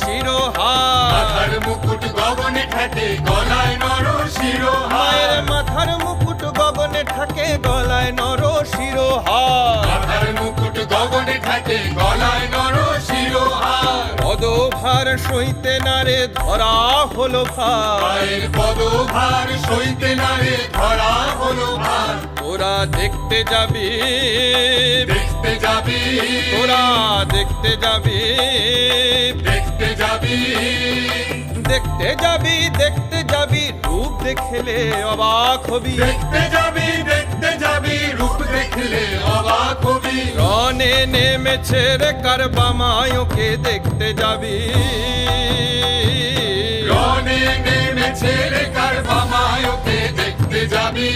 শিরোহার। মাথার মুকুট গগনে ঠেকে গলায় নর শিরোহার। মায়ের মাথার মুকুট গগনে ঠাকে গলায় নর শিরোহার। মাথার মুকুট গগনে ঠেকে গলায় নর শিরোহার। পদভার সইতে নারে ধরা হলো ভার। মায়ের পদভার সইতে নারে ধরা হলো ভার। তোরা দেখতে যাবি, দেখতে যাবি, তোরা দেখতে যাবি, দেখতে যাবি, দেখতে যাবি, দেখতে যাবি, রূপ দেখলে অবাক হবি। দেখতে যাবি, দেখতে যাবি, রূপ দেখলে অবাক হবি। রণে নেমেছে রে কারবামায়কে দেখতে যাবি। রণে নেমেছে রে কারবামায়কে দেখতে যাবি।